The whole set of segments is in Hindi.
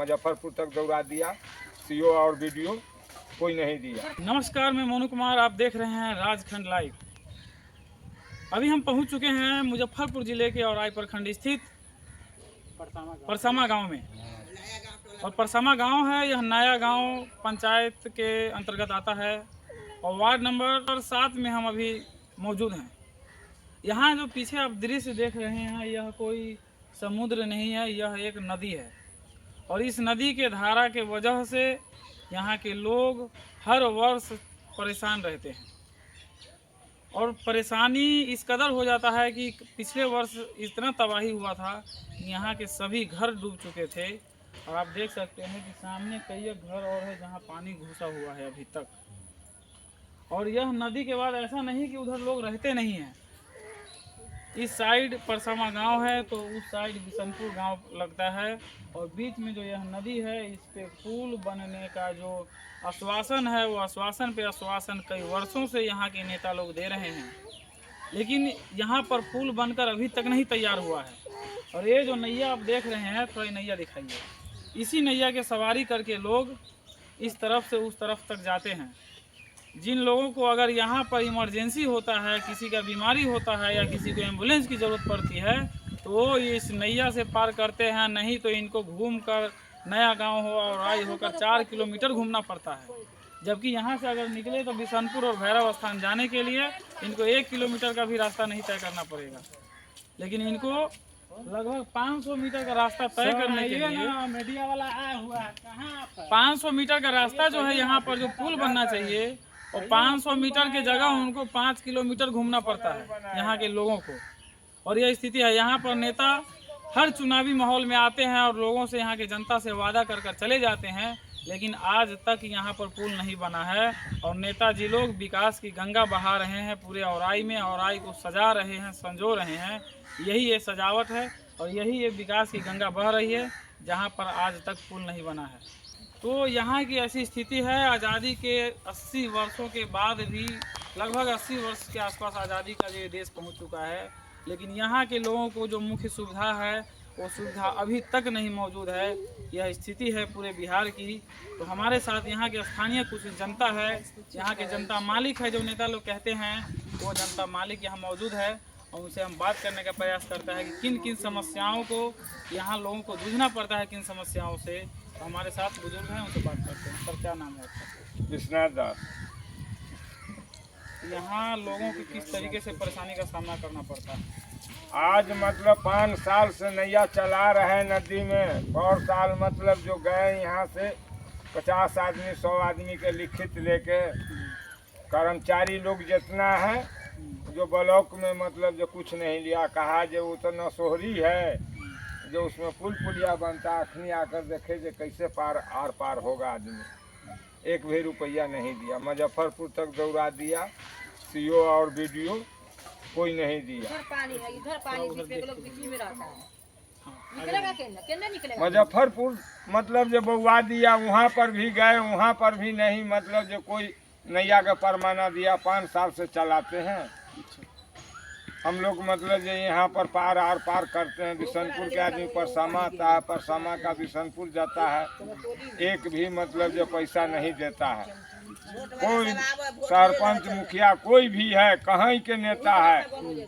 मुजफ्फरपुर तक दौड़ा दिया। सीओ और वीडियो कोई नहीं दिया। नमस्कार, मैं मोनू कुमार, आप देख रहे हैं राजखंड लाइव। अभी हम पहुंच चुके हैं मुजफ्फरपुर जिले के औराई प्रखंड स्थित परसामा गांव में। और परसामा गांव है, यह नया गांव पंचायत के अंतर्गत आता है और वार्ड नंबर 7 में हम अभी मौजूद हैं। यहाँ जो पीछे आप दृश्य देख रहे हैं, यह कोई समुद्र नहीं है, यह एक नदी है। और इस नदी के धारा के वजह से यहाँ के लोग हर वर्ष परेशान रहते हैं। और परेशानी इस कदर हो जाता है कि पिछले वर्ष इतना तबाही हुआ था कि यहाँ के सभी घर डूब चुके थे। और आप देख सकते हैं कि सामने कई घर और है जहाँ पानी घुसा हुआ है अभी तक। और यह नदी के बाद ऐसा नहीं कि उधर लोग रहते नहीं हैं। इस साइड परसामा गांव है तो उस साइड बिशनपुर गांव लगता है। और बीच में जो यह नदी है, इस पे पुल बनने का जो आश्वासन है, वो आश्वासन पे आश्वासन कई वर्षों से यहाँ के नेता लोग दे रहे हैं, लेकिन यहाँ पर पुल बनकर अभी तक नहीं तैयार हुआ है। और ये जो नैया आप देख रहे हैं, थोड़ा नैया दिखाइए। इसी नैया के सवारी करके लोग इस तरफ से उस तरफ तक जाते हैं। जिन लोगों को अगर यहाँ पर इमरजेंसी होता है, किसी का बीमारी होता है या किसी को एम्बुलेंस की ज़रूरत पड़ती है, तो वो इस नैया से पार करते हैं। नहीं तो इनको घूमकर नया गांव हो और आई होकर 4 किलोमीटर घूमना पड़ता है। जबकि यहाँ से अगर निकले तो बिशनपुर और भैरव स्थान जाने के लिए इनको 1 किलोमीटर का भी रास्ता नहीं तय करना पड़ेगा। लेकिन इनको लगभग 500 मीटर का रास्ता तय करने के लिए मीडिया वाला आया हुआ है, कहाँ 500 मीटर का रास्ता जो है, यहाँ पर जो पुल बनना चाहिए, और 500 मीटर के जगह उनको 5 किलोमीटर घूमना पड़ता है यहाँ के लोगों को। और यह स्थिति है। यहाँ पर नेता हर चुनावी माहौल में आते हैं और लोगों से, यहाँ के जनता से वादा कर कर चले जाते हैं, लेकिन आज तक यहाँ पर पुल नहीं बना है। और नेताजी लोग विकास की गंगा बहा रहे हैं पूरे औराई में, औराई को सजा रहे हैं, संजो रहे हैं। यही ये सजावट है और यही ये विकास की गंगा बह रही है, जहाँ पर आज तक पुल नहीं बना है। तो यहाँ की ऐसी स्थिति है। आज़ादी के 80 वर्षों के बाद भी, लगभग 80 वर्ष के आसपास आज़ादी का ये देश पहुँच चुका है, लेकिन यहाँ के लोगों को जो मुख्य सुविधा है, वो सुविधा अभी तक नहीं मौजूद है। यह स्थिति है पूरे बिहार की। तो हमारे साथ यहाँ के स्थानीय कुछ जनता है, यहाँ के जनता मालिक है, जो नेता लोग कहते हैं, वो जनता मालिक यहाँ मौजूद है। और उनसे हम बात करने का प्रयास करता है कि किन किन समस्याओं को यहाँ लोगों को जूझना पड़ता है, किन समस्याओं से। तो हमारे साथ बुजुर्ग हैं, उनसे बात करते हैं। सर, क्या नाम है आपका? विश्वनाथ दास। यहाँ लोगों को किस तरीके से परेशानी का सामना करना पड़ता है? आज मतलब 5 साल से नैया चला रहे नदी में। और साल मतलब जो गए यहाँ से 50 आदमी 100 आदमी के लिखित लेके, कर्मचारी लोग जितना है, जो ब्लॉक में मतलब जो कुछ नहीं लिया। कहा जो वो तो नसोहरी है, जो उसमें पुल पुलिया बनता, अखनी आकर देखे जो कैसे आर पार होगा आदमी। एक भी रुपया नहीं दिया। मुजफ्फरपुर तक दौड़ा दिया। सीओ और वीडियो कोई नहीं दिया। इधर पानी है, इधर पानी लोग बीच में रहता है। निकलेगा केंद्र निकलेगा। मुजफ्फरपुर मतलब जो बउआ दिया, वहाँ पर भी गए, वहाँ पर भी नहीं, मतलब जो कोई नैया का परमाना दिया। 5 साल से चलाते हैं हम लोग। मतलब जो यहाँ पर पार आर पार करते हैं। बिशनपुर के आदमी परसामा आता है, परसामा का बिशनपुर जाता है। एक भी मतलब जो पैसा नहीं देता है। कोई सरपंच मुखिया कोई भी है, कहीं के नेता है,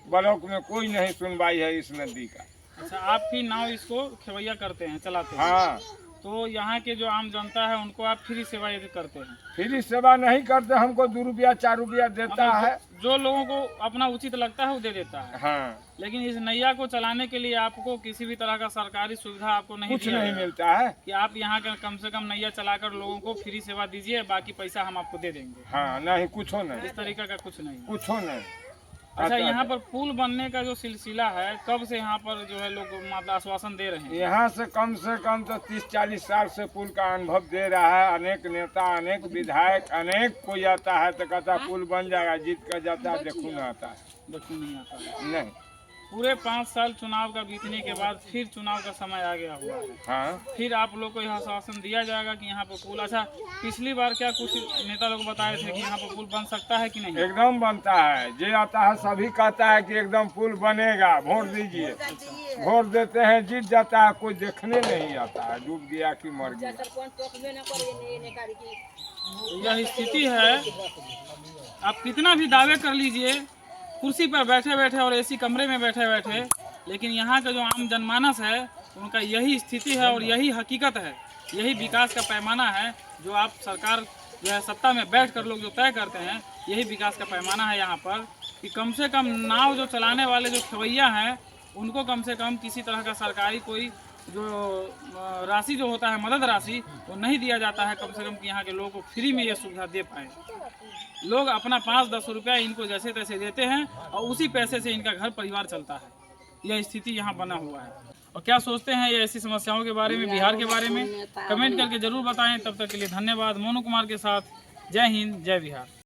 ब्लॉक में कोई नहीं सुनवाई है इस नदी का। अच्छा, आप ही नाव इसको खेवैया करते हैं, चलाते हैं? हाँ। तो यहाँ के जो आम जनता है उनको आप फ्री सेवा यदि करते हैं? फ्री सेवा नहीं करते, हमको 2 रुपया 4 रुपया देता है। जो लोगों को अपना उचित लगता है वो दे देता है। हाँ। लेकिन इस नैया को चलाने के लिए आपको किसी भी तरह का सरकारी सुविधा आपको नहीं कुछ नहीं मिलता है कि आप यहाँ का कम से कम नैया चलाकर लोगों को फ्री सेवा दीजिए, बाकी पैसा हम आपको दे देंगे। हाँ, नहीं, कुछ नहीं, इस तरीके का कुछ नहीं, कुछ नहीं। अच्छा, यहाँ पर पुल बनने का जो सिलसिला है, कब से यहाँ पर जो है लोग मतलब आश्वासन दे रहे हैं? यहाँ से कम तो 30-40 साल से पुल का अनुभव दे रहा है। अनेक नेता, अनेक विधायक, अनेक कोई आता है तो कहता पुल बन जाएगा, जीत कर जाता है, देखो न आता है, देखो नहीं आता है। नहीं। पूरे 5 साल चुनाव का बीतने के बाद फिर चुनाव का समय आ गया हुआ है। हाँ, फिर आप लोग को यह आश्वासन दिया जाएगा कि यहाँ पर पुल, अच्छा पिछली बार क्या कुछ नेता लोग बताए थे कि यहाँ पर पुल बन सकता है कि नहीं? एकदम बनता है। जे आता है सभी कहता है कि एकदम पुल बनेगा, वोट दीजिए। वोट देते हैं, जीत जाता है, कोई देखने नहीं आता है डूब गया कि मर गया। यह स्थिति है। आप कितना भी दावे कर लीजिए, कुर्सी पर बैठे बैठे और एसी कमरे में बैठे बैठे, लेकिन यहाँ का जो आम जनमानस है उनका यही स्थिति है और यही हकीकत है, यही विकास का पैमाना है जो आप सरकार जो है सत्ता में बैठ कर लोग जो तय करते हैं, यही विकास का पैमाना है यहाँ पर कि कम से कम नाव जो चलाने वाले जो खेवैया हैं उनको कम से कम किसी तरह का सरकारी कोई जो राशि जो होता है मदद राशि वो नहीं दिया जाता है, कम से कम कि यहाँ के लोगों को फ्री में ये सुविधा दे पाए। लोग अपना 5-10 रुपया इनको जैसे तैसे देते हैं और उसी पैसे से इनका घर परिवार चलता है। यह स्थिति यहाँ बना हुआ है। और क्या सोचते हैं ये ऐसी समस्याओं के बारे में, बिहार के बारे में, कमेंट करके जरूर बताएं। तब तक के लिए धन्यवाद। मोनू कुमार के साथ जय हिंद, जय बिहार।